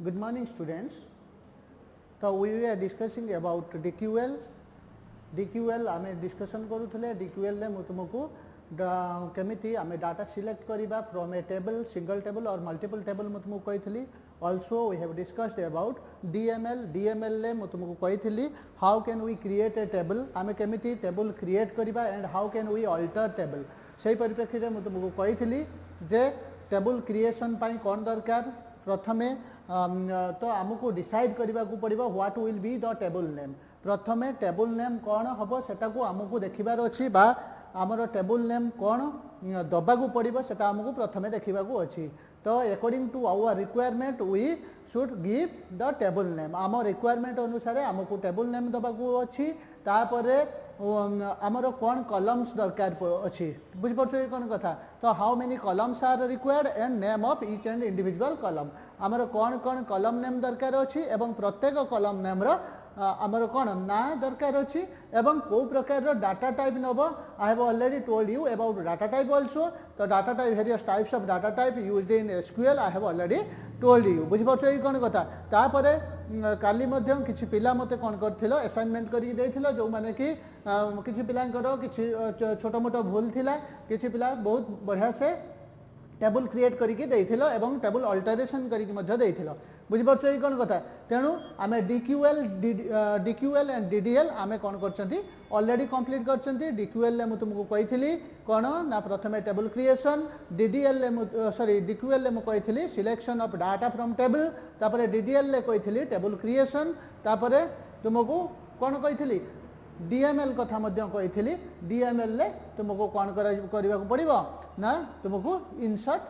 Good morning students. So we are discussing about DQL. DQL आमे discussion करूथले DQL ले तुमको केमिति आमे डाटा सिलेक्ट करिबा from A table single table और मल्टीपल टेबल मु तुमको कहितली. Also we have discussed about DML. DML ले मु तुमको कहितली how can we create a table, आमे केमिति टेबल क्रिएट करिबा and how can we alter table. सेही परिप्रेक्षी रे मु तुमको कहितली जे टेबल क्रिएशन पाई कोन दरकार. प्रथमे तो आमको डिसाइड करने को पड़ो what will be the table name. प्रथमे टेबल नेम कौन हम सेटा को आमको देखिबार अछि बा आमर टेबल नेम कौन दबा को पड़ो सेटा आमको प्रथमे देखा अच्छी. तो according to our requirement we should give the table name. आम रिक्वायरमेंट अनुसार आमको टेबल नेम दबा को अच्छी. तापरे आमर कौन कलम्स दरकार अच्छी. बुझिपारे कौन कथा. तो how many columns are required and name of each and individual column. आमर कौन कौन कलम नेम दरकार अच्छी एवं प्रत्येक कलम नेम रो आमर कौन ना दरकार अच्छी एवं को प्रकार डाटा टाइप नब. I have already told you about data type also. तो data type various types of data type used in SQL I have already told you. बुझिपारे कौन कथा. तापरे काली मध्यम किछि पिला मते कोन करथिलो असाइनमेंट करी देथिलो जो माने कि किछि पिलांकर किछि छोटो मोटो भूल थिला. किछि पिला बहुत बढ़िया से टेबल क्रिएट करिके देथिलो एवं टेबल अल्टरेशन करिके मध्य देथिलो. बुझिपारे कौन कथा. तेणु आमे DQL एंड DDL आमे कोन करछंती ऑलरेडी कंप्लीट करछंती. DQL ले मु तुमको कहिथिली कोन ना प्रथमे टेबल क्रिएशन. DDL ले DQL ले मु कहिथिली selection of data from table. तापरे DDL ले कहिथिली टेबल क्रिएशन. तापरे तुमको कोन कहिथिली DML कथा मध्य कहिथिली. DML ले तुमको कोन करबा को पड़िबो ना तुमको इंसर्ट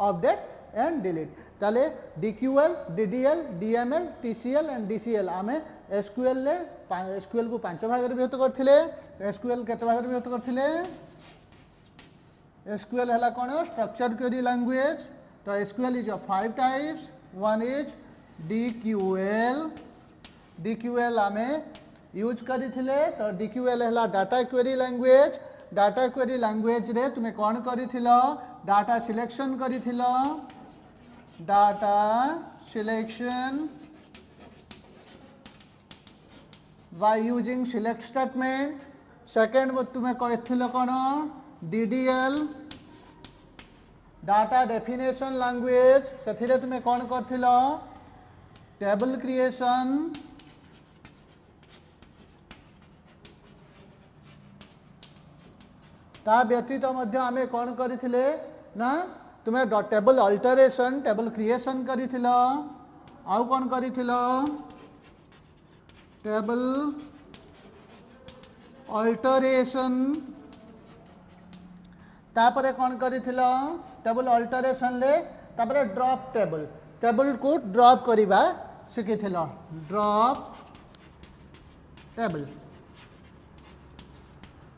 अपडेट एंड डिलीट. ताले DQL DDL DML TCL and DCL आमे SQL ले SQL को 5 भाग रे विभक्त करथिले. SQL केते भाग रे विभक्त करथिले. SQL हला कोन स्ट्रक्चर्ड क्वेरी लैंग्वेज. तो SQL is of 5 types. One is DQL. DQL आमे यूज करिथिले. तो DQL हला data query language. Data query language रे तुमे कोन करिथिलो डाटा सिलेक्शन करिथिलो. Data selection by using select statement. Second तुम्हें कहिथिलो कोन DDL डाटा डेफिनेशन लैंग्वेज. सेथिरे तुम्हें कोन करथिलो टेबल क्रिएशन. ता व्यतीत मध्य आमे कोन करिथिले ना तुम्हें टेबल अल्टरेशन टेबल क्रिएशन करिथिलो. आउ कोन करिथिलो टेबल अल्टरेशन. तापरे कोन करिथिलो टेबल अल्टरेशन ले तापरे ड्रॉप टेबल. टेबल को ड्रॉप करिबा सिखिथिलो. Drop table.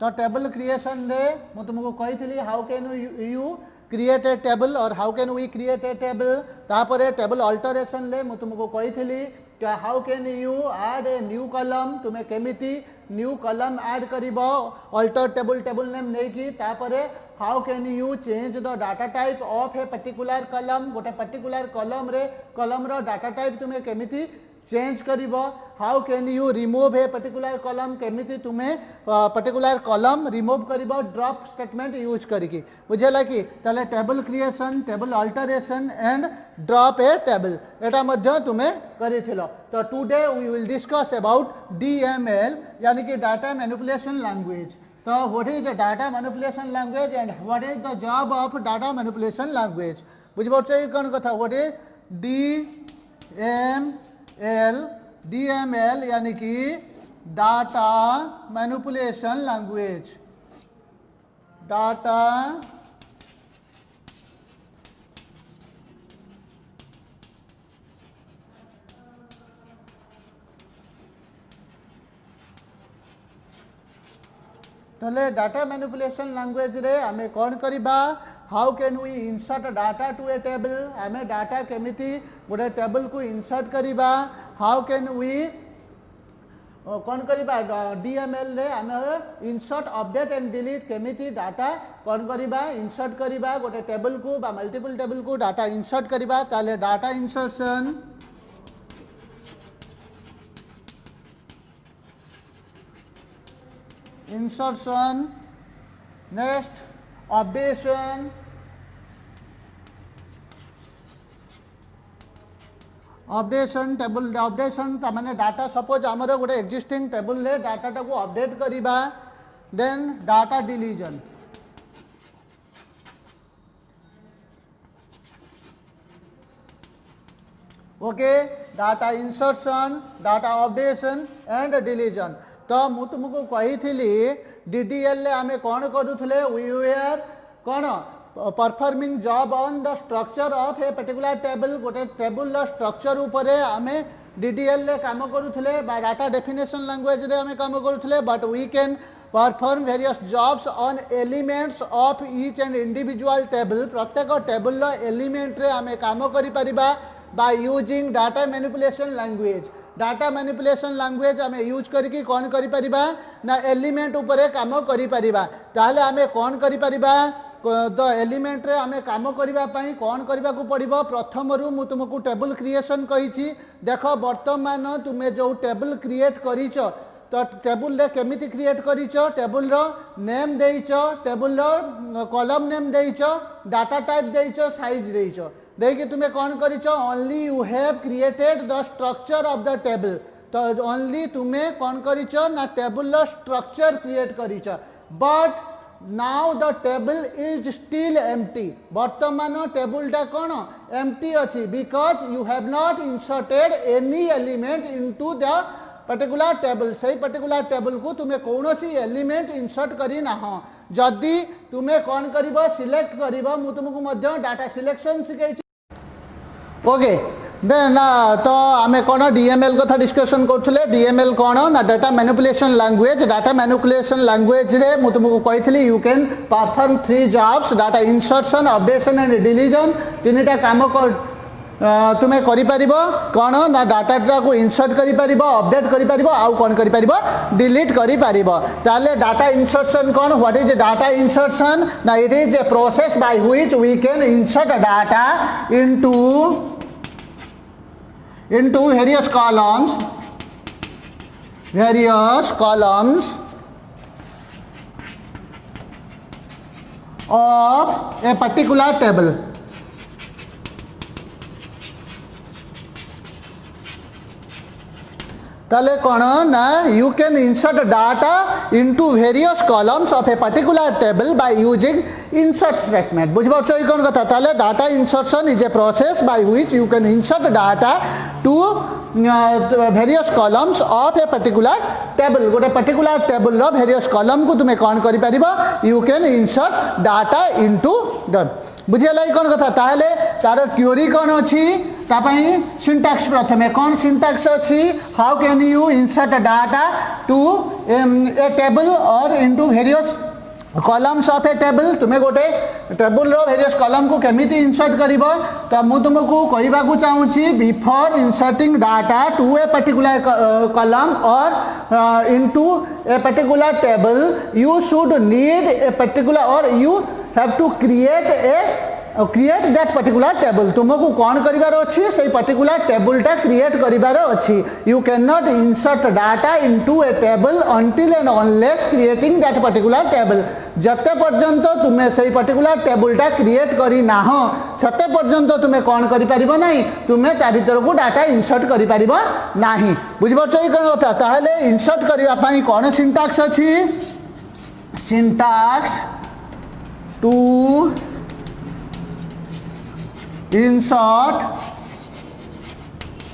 तो टेबल क्रिएशन रे मु तुमको कहिथिली how can you create a table और how can we create a table. तापरे टेबल अल्टरेशन ले मु तुमको कहिथिली how can you add a new column. तुम्हें केमिति न्यू कलम ऐड करिबो अल्टर टेबल नेम नै कि. तापरे how can you change the data type of a particular कलम. गोटे पर्टिकुलर कलम रे कलम रो डाटा टाइप तुम्हें केमिति चेंज करिबो. How can you remove a particular कलम. केमिति तुम्हें पर्टिकुलर कलम रिमूव करिबो ड्रॉप स्टेटमेंट यूज करिकी. बुझेला कि ताले table creation table alteration and drop a table एटा मध्य तुम्हें करिथिलो. तो today we will discuss about DML यानी कि डाटा मैनिपुलेशन लैंग्वेज. तो what is the data manipulation language and what is the job of data manipulation language. बुझिपारे कोन कथा. व्हाट इज DML यानी कि डाटा मैनिपुलेशन लैंग्वेज. डाटा तले data manipulation language रे आमे कोन करिबा how can we insert data to a table. आमे डाटा केमिति गोटे टेबल को इंसर्ट करिबा. हाउ कैन वी कौन करिबा DML रे आमे इंसर्ट अपडेट एंड डिलीट केमिति डाटा कौन करिबा इंसर्ट करिबा. गोटे टेबल को बा मल्टीपल टेबल को डाटा इंसर्ट करिबा. ताले data insertion insertion, next updation, updation table updation माने डाटा सपोज आमर गोटे एक्जिस्टिंग टेबल ले डाटा टाको अपडेट करिबा then data deletion okay data insertion data updation and deletion तो मु तुमको कही थी डीडीएल ले आमे कौन करूथले वी वर कौन performing job on the structure of a particular table गोटे टेबल स्ट्रक्चर उपरे आमे डीडीएल ले काम करूथले बा डाटा डेफिनेशन लैंग्वेज रे आमे काम करूथले but we can perform various jobs on elements of each and individual table प्रत्येक टेबल एलिमेंट रे आमे काम करि परिबा by using data manipulation language data manipulation language आम यूज करके कौन करि ना एलिमेंट उपरे काम करि परिबा ताले आमे कौन करि परिबा द एलिमेंट रे आमे काम करिबा पई कौन करबा को पड़िबो प्रथम रु मु तुमको टेबल क्रिएशन कहिछि देखो वर्तमान तुमे जो टेबल क्रिएट करिछ तो टेबल रे केमिति क्रिएट करिछ टेबल रो नेम देइछ टेबल रो कॉलम नेम देइछ डाटा टाइप देइछ साइज देइछ देखिए तुम्हें कौन करिछ only you have created the structure of the table तो ओनली तुम्हें कौन करिछ ना टेबल रो स्ट्रक्चर क्रिएट करिछ but now the table is still empty वर्तमान टेबल टा कौन एम्प्टी अच्छी because you have not inserted any element into the particular table से पर्टिकुलर टेबल को तुम्हें कौन सी एलिमेंट इंसर्ट करी ना जदि तुम्हें कौन करिबो सिलेक्ट करिबो मु तुमको डाटा सिलेक्शन सिखाई ओके देन तो आमे कौन डीएमएल कथा डिस्कशन करथले डीएमएल कौन ना डाटा मैनिपुलेशन लैंग्वेज रे मु तुमको कहितली you can perform 3 jobs data insertion updation and deletion तीनटा काम कर तुम्हें करि परिबो कौन ना डाटा को इंसर्ट करि परिबो अपडेट करि परिबो आउ कौन करि परिबो डिलीट करि परिबो ताले डाटा इंसर्शन कौन व्हाट इज डाटा इंसर्शन ना it is a process by which we can insert data into various columns of a particular table ताले कौन ना you can insert data into various columns of a particular table by using insert statement बुझिपारछ ई कोन कथा ताले data insertion is a process by which you can insert data to various columns of a particular table गोटे particular table रो various column को तुमे कौन करि परिबो you can insert data into the बुझियला ई कोन कथा ताले तार क्वेरी कोन अछि तापई सिंटैक्स प्रथमे कौन सिंटैक्स अछि how can you insert data to a table और into various columns of a table तुम्हें गोटे टेबल रो वेरियस कॉलम को केमिति इंसर्ट करिवो तो मु तुमको कहबा को चाहूची before inserting data to a particular column और into a particular table you should need a particular और you have to create that particular table तुमको कौन करिवार अछि से पर्टिकुलर टेबल टा क्रिएट करिवार अछि you can not insert data into a table until and unless creating that particular table जते पर्यंत तुमे से पर्टिकुलर टेबल टा क्रिएट करी ना हो सते पर्यंत तुमे कौन करि परिबो नाही तुमे ता भीतर को डाटा इंसर्ट करि परिबो नाही बुझिबो छै कोन कथा ताहले इंसर्ट करिवा पई कोन सिंटैक्स अछि syntax to insert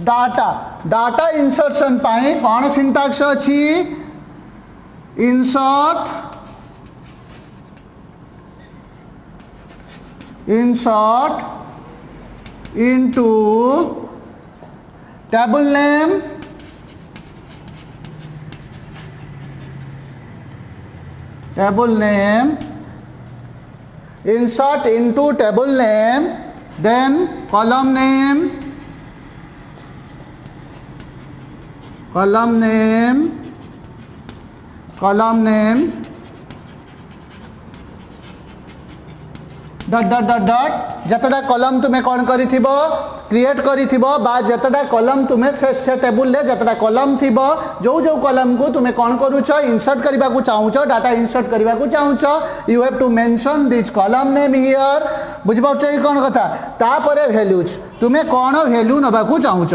data insertion पाई कौन सिंटैक्स अछि insert into table name insert into table name then column name dot dot dot dot जतटा कलम तुम्हें कौन करिथिबो क्रिएट करिथिबो बा जतटा कलम तुम्हें से टेबुल ले जतटा कलम थिबो जो जो कलम को तुम्हें कौन करूछ इंसर्ट करबा को चाहूछ डाटा इंसर्ट करबा को चाहूछ you have to mention this column name here बुझ पाउछ ई कोन कथा तापरे वैल्यूज तुम्हें कौन वैल्यू नबा को चाहूछ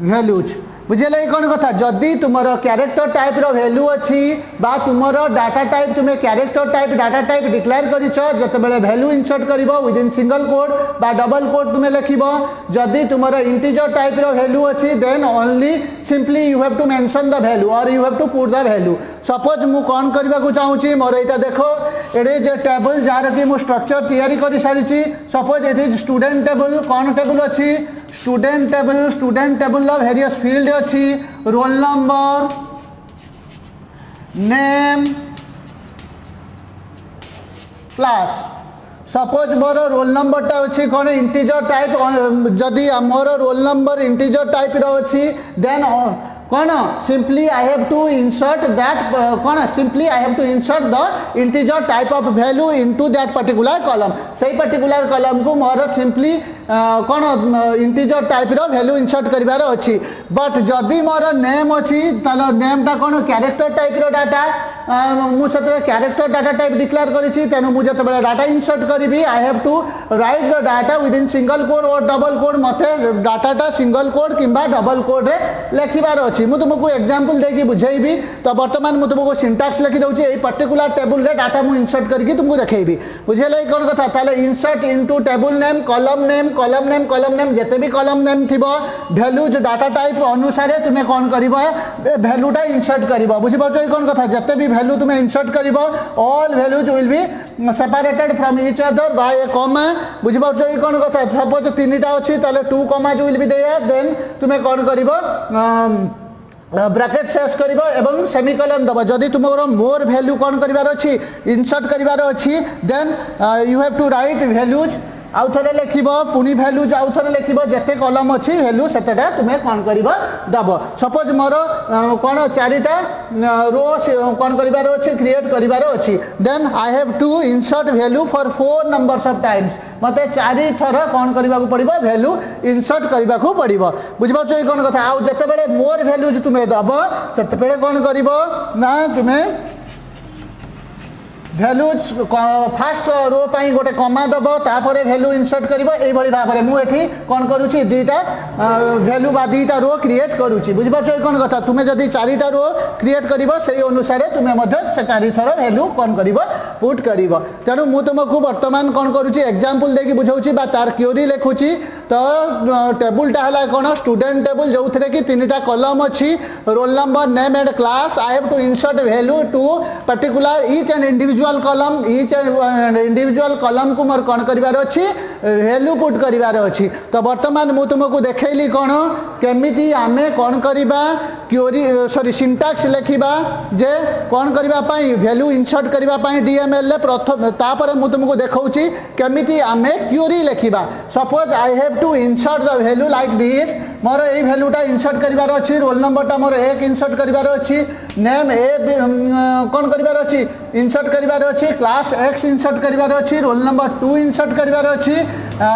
वैल्यूज बुझे कौन कथा जदि तुम क्यारेक्टर टाइप रो वैल्यू अच्छी बा तुमर डाटा टाइप तुम्हें character type data type declare करिछ जतबेले वैल्यू इंसर्ट करिवो विदिन सिंगल कोड बा डबल कोड तुम्हें लिखिबो जदि तुमर इंटीजर टाइप रो वैल्यू अच्छी then only simply you have to mention the value और you have to put the value suppose मु कौन करबा को चाहूची मोर एटा देखो एडे जे टेबल जार कि मु स्ट्रक्चर तैयारी करि सारिची suppose it is student table कौन टेबल अच्छी स्टूडेंट टेबल लो वेरियस फील्ड अच्छी roll number name class suppose मोर रोल नंबर टा अच्छी कौन इंटीजर टाइप जदि मोर रोल नंबर इंटीजर टाइप रो अच्छी देन कौन simply I have to insert that कौन simply I have to insert the integer type of value into that particular column सही पर्टिकुलर कॉलम को मोर सिंपली कौन इंटीजर टाइप रो वैल्यू इंसर्ट करिवार अछि बट जदि मोर नेम अछि तालो नेम टा कौन कैरेक्टर टाइप रो डाटा मु सते कैरेक्टर डाटा टाइप डिक्लेयर करिछि तेनु मु जते बेले डाटा इंसर्ट करिवि I have to write the data within single quote और डबल कोड मते डाटा टा सिंगल कोड किंबा डबल कोड रे लेखिबार अछि मु तुमको एग्जांपल देकी बुझेइबी तो वर्तमान मु तुमको सिंटैक्स लिखि दउछि एई पर्टिकुलर टेबल रे डाटा मु इंसर्ट करके तुमको देखेइबी बुझेलै कोन कथा ताले insert into table name column name जते भी कॉलम नेम थिबो वैल्यूज डाटा टाइप अनुसार तुम्हें कौन करिवो वैल्यू टा इंसर्ट करिवो बुझि पाछो कोन कथा जते भी वैल्यू तुम्हें इंसर्ट करिवो all values will be separated from each other by a comma बुझि पाछो कोन कथा सपोज तीनटा अछि ताले 2 commas will be there then तुम्हें कौन करिवो ब्रैकेट शेष करिवो एवं सेमीकोलन दबो जदि तुमरो मोर वैल्यू कौन करिवार अछि इंसर्ट करिवार अछि then you have to write values आउ थे लिखब पुणी वैल्यूज आउ थे लिखब जिते कलम अच्छी वैल्यू सेटा तुम्हें कौन कर दब सपोज मोर कौन चारिटा रो कौन कर क्रिएट करार अच्छी then I have to insert value for 4 numbers of times मत 4 थर कौन करने को पड़ो वैल्यू इंसर्ट करने को पड़ो बुझिपार कौन कथा आउ जिते मोर वैल्यूज तुम्हें दब से कौन कर तुम्हें वैल्यूज फास्ट रो पाई गोटे कमा दब तापर वैल्यू इंसर्ट करिवो एई भली भाबरे मु एठी कोन करूची दीटा वैल्यू बा दीटा रो क्रिएट करूची बुझि पाछो कोन कथा तुमे जदी चारिटा रो क्रिएट करिवो सेई अनुसार तुमे मध्ये से चारि थर वैल्यू कोन करिवो पुट करिवो तेनु मु तुमको वर्तमान कोन करूची एग्जांपल देकी बुझाउची बा तार क्वेरी लेखुची तो टेबल टा हला कोन स्टूडेंट टेबल जो थरे कि तीनटा कॉलम अछि roll number name and class I have to insert value to particular each and individual column each individual column को मोर कौन करिवार अछि वैल्यू पुट करिवार अछि तो वर्तमान मु तुमको देखैली कोन केमिति आमे कौन करिबा क्वेरी सॉरी सिंटैक्स लेखिबा जे कौन करिबा पई वैल्यू इंसर्ट करिबा पई डीएमएल ले प्रथम तापर मु तुमको देखौची केमिति आमे क्वेरी लेखिबा suppose I have to insert the value like this मोर ए वैल्यूटा इंसर्ट करिवार अछि रोल नंबर टा मोर 1 इंसर्ट करिवार अछि नेम ए कौन करिवार अछि इंसर्ट करिवार अछि क्लास x इंसर्ट करिवार अछि रोल नंबर 2 इंसर्ट करिवार अछि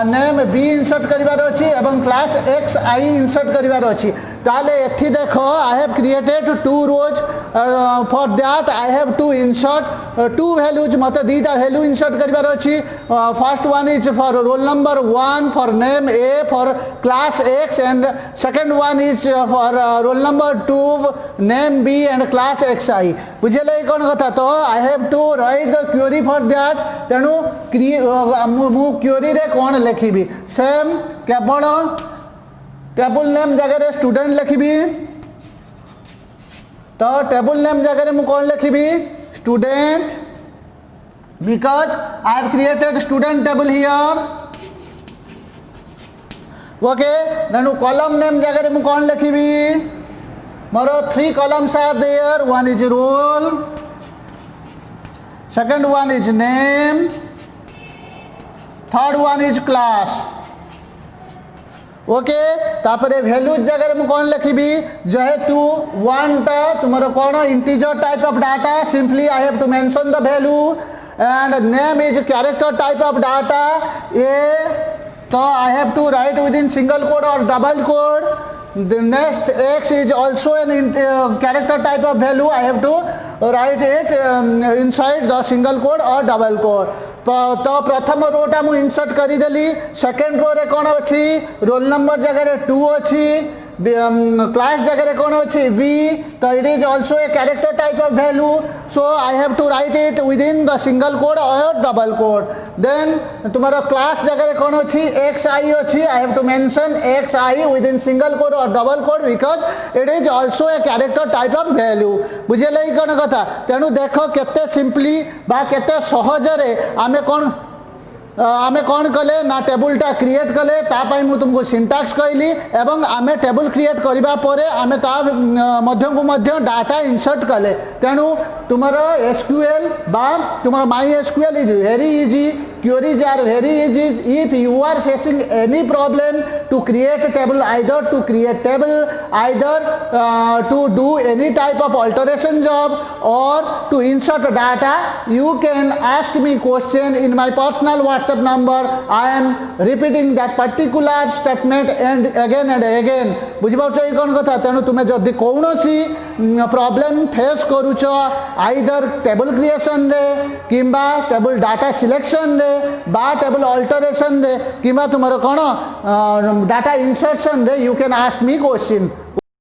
नेम b इंसर्ट करिवार अछि एवं क्लास x i इंसर्ट करिवार अछि ताले एठी देखो I have created 2 rows for that I have to insert 2 values मते दीटा वैल्यू इंसर्ट करिवार अछि first one is for roll number 1 for name a for class x and second one is for roll number 2 name b and class xi बुझले कोन कथा तो I have to write the query for that तेनु मु query रे कोन लिखिबी same केवल टेबल नेम जगह स्टूडेंट लिखिबी तो टेबल नेम जगह मु कोन लिखिबी student because I have created student table here okay then column name जगह मु कोन लिखिबी मोर 3 columns are there one is roll second one is name third one is class okay तापरे वैल्यूज जगह मु कोन लिखिबी जेहेतु 1 टा तुमरो कोन integer type of data simply I have to mention the value and name is character type of data A. So I have to write within single quote or double quote. The next X is also an character type of value. I have to write it inside the single quote or double quote. तो प्रथम रोटा मु insert करिदेली second row रे कोन अछि roll number जगह रे 2 अछि class जगह कौन अच्छी V, तो it is also a character type of value, so I have to write it within the single quote or double quote. Then तुम्हारा class जगह कौन अच्छी xi अच्छी, I have to mention xi within single quote or double quote because it is also a character type of value. बुझे लई कौन कथा तेणु देख केते सिंपली बा केते सहजरे आमे कौन आमे कौन कले ना टेबुलटा क्रिएट कले तापाई मु तुमको सिंटैक्स कहली एवं आमे टेबुल क्रिएट करिबा परे आमे ता मध्य को मध्य डाटा इंसर्ट कले तेणु तुमरो एसक्यूएल बा तुमरो my SQL is very easy queries are very easy if you are facing any problem to create a table, either to create table, either to do any type of alteration job or to insert data. You can ask me question in my personal WhatsApp number. I am repeating that particular statement and again बुझिपारुछ ये कौन कथा तेणु तुम्हें जदि कौन problem face करुच either table creation रे किंबा टेबल डाटा सिलेक्शन रे बा टेबल अल्टरेशन रे किंबा तुमरो कौन डाटा इंसर्शन रे you can ask me question